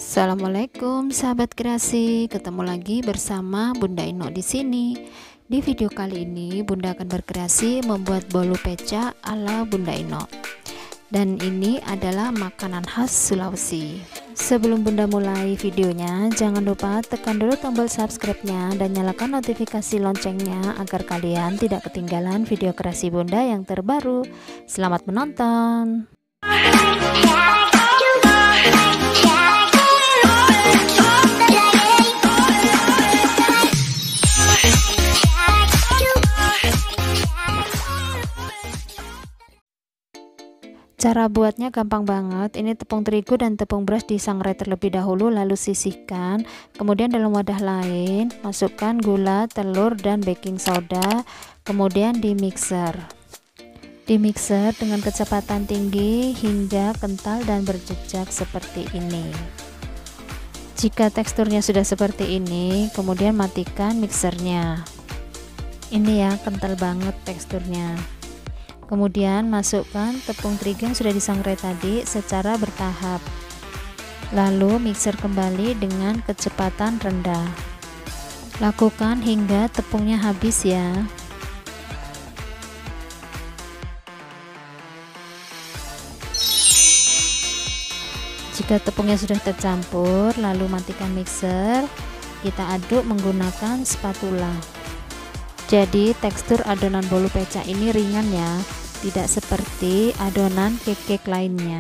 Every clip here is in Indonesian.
Assalamualaikum sahabat kreasi, ketemu lagi bersama Bunda Ino di sini. Di video kali ini Bunda akan berkreasi membuat bolu peca ala Bunda Ino. Dan ini adalah makanan khas Sulawesi. Sebelum Bunda mulai videonya, jangan lupa tekan dulu tombol subscribe-nya dan nyalakan notifikasi loncengnya agar kalian tidak ketinggalan video kreasi Bunda yang terbaru. Selamat menonton. Cara buatnya gampang banget. Ini tepung terigu dan tepung beras disangrai terlebih dahulu, lalu sisihkan. Kemudian dalam wadah lain masukkan gula, telur, dan baking soda. Kemudian di mixer dengan kecepatan tinggi hingga kental dan berjejak seperti ini. Jika teksturnya sudah seperti ini, kemudian matikan mixernya. Ini ya, kental banget teksturnya. Kemudian masukkan tepung terigu yang sudah disangrai tadi secara bertahap. Lalu mixer kembali dengan kecepatan rendah. Lakukan hingga tepungnya habis ya. Jika tepungnya sudah tercampur, lalu matikan mixer. Kita aduk menggunakan spatula. Jadi tekstur adonan bolu peca ini ringan ya, tidak seperti adonan cake lainnya.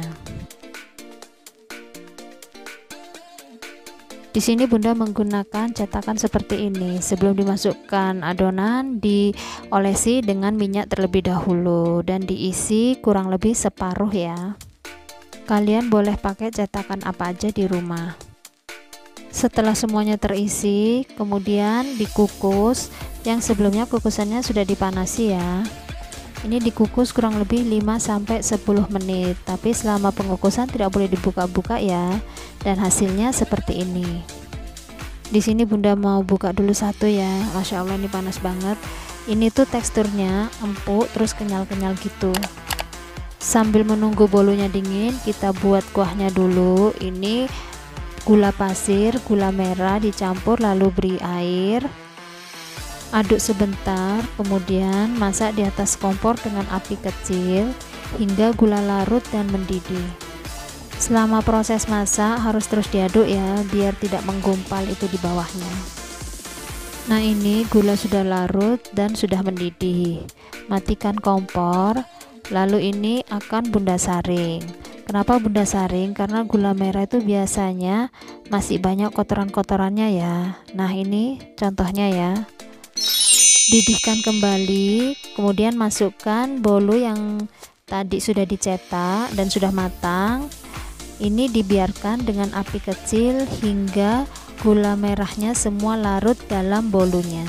Di sini Bunda menggunakan cetakan seperti ini. Sebelum dimasukkan adonan, diolesi dengan minyak terlebih dahulu dan diisi kurang lebih separuh ya. Kalian boleh pakai cetakan apa aja di rumah. Setelah semuanya terisi, kemudian dikukus. Yang sebelumnya kukusannya sudah dipanasi ya. Ini dikukus kurang lebih 5-10 menit, tapi selama pengukusan tidak boleh dibuka-buka ya. Dan hasilnya seperti ini. Di sini Bunda mau buka dulu satu ya. Masya Allah, ini panas banget. Ini tuh teksturnya empuk terus kenyal-kenyal gitu. Sambil menunggu bolunya dingin, kita buat kuahnya dulu. Ini gula pasir, gula merah dicampur lalu beri air. Aduk sebentar, kemudian masak di atas kompor dengan api kecil hingga gula larut dan mendidih. Selama proses masak harus terus diaduk ya, biar tidak menggumpal itu di bawahnya. Nah, ini gula sudah larut dan sudah mendidih. Matikan kompor, lalu ini akan Bunda saring. Kenapa Bunda saring? Karena gula merah itu biasanya masih banyak kotoran-kotorannya ya. Nah, ini contohnya ya. Didihkan kembali, kemudian masukkan bolu yang tadi sudah dicetak dan sudah matang. Ini dibiarkan dengan api kecil hingga gula merahnya semua larut dalam bolunya.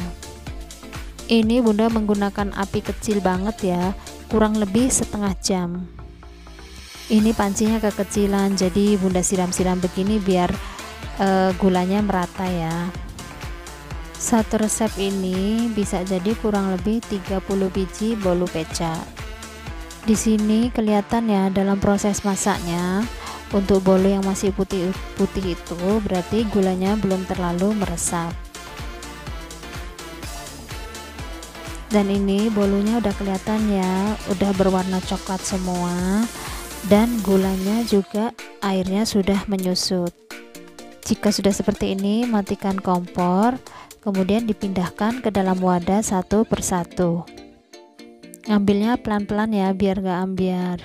Ini Bunda menggunakan api kecil banget ya, kurang lebih setengah jam. Ini pancinya kekecilan, jadi Bunda siram-siram begini biar gulanya merata ya. Satu resep ini bisa jadi kurang lebih 30 biji bolu peca. Di sini kelihatan ya dalam proses masaknya. Untuk bolu yang masih putih-putih itu berarti gulanya belum terlalu meresap. Dan ini bolunya udah kelihatan ya, udah berwarna coklat semua. Dan gulanya juga airnya sudah menyusut. Jika sudah seperti ini, matikan kompor. Kemudian dipindahkan ke dalam wadah satu persatu. Ngambilnya pelan-pelan ya, biar gak ambiar.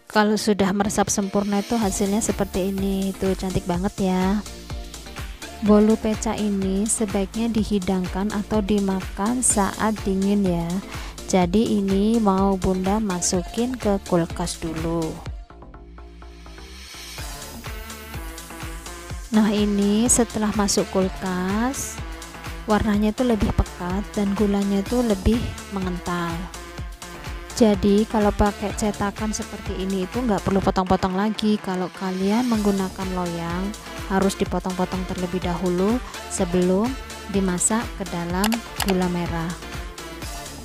Kalau sudah meresap sempurna itu hasilnya seperti ini. Tuh cantik banget ya. Bolu peca ini sebaiknya dihidangkan atau dimakan saat dingin ya. Jadi ini mau Bunda masukin ke kulkas dulu. Nah, ini setelah masuk kulkas, warnanya itu lebih pekat dan gulanya itu lebih mengental. Jadi kalau pakai cetakan seperti ini itu nggak perlu potong-potong lagi. Kalau kalian menggunakan loyang, harus dipotong-potong terlebih dahulu sebelum dimasak ke dalam gula merah.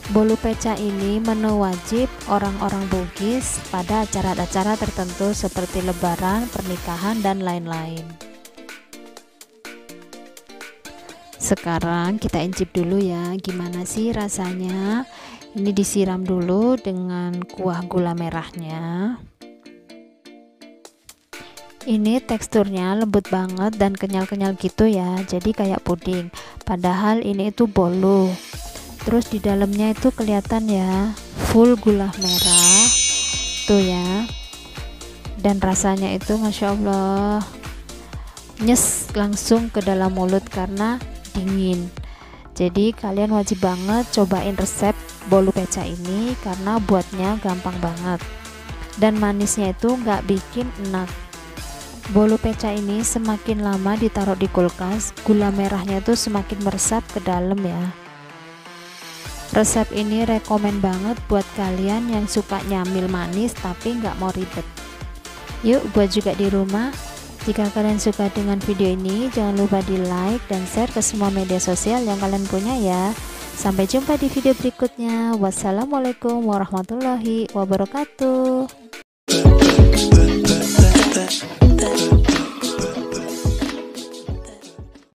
Bolu peca ini menu wajib orang-orang Bugis pada acara-acara tertentu seperti lebaran, pernikahan, dan lain-lain. Sekarang kita incip dulu ya, gimana sih rasanya. Ini disiram dulu dengan kuah gula merahnya. Ini teksturnya lembut banget dan kenyal-kenyal gitu ya, jadi kayak puding. Padahal ini itu bolu. Terus di dalamnya itu kelihatan ya, full gula merah tuh ya. Dan rasanya itu Masya Allah, nyes langsung ke dalam mulut karena dingin. Jadi kalian wajib banget cobain resep bolu peca ini karena buatnya gampang banget. Dan manisnya itu nggak bikin enak. Bolu peca ini semakin lama ditaruh di kulkas, gula merahnya tuh semakin meresap ke dalam ya. Resep ini rekomen banget buat kalian yang suka nyamil manis tapi nggak mau ribet. Yuk buat juga di rumah. Jika kalian suka dengan video ini, jangan lupa di like dan share ke semua media sosial yang kalian punya ya. Sampai jumpa di video berikutnya. Wassalamualaikum warahmatullahi wabarakatuh.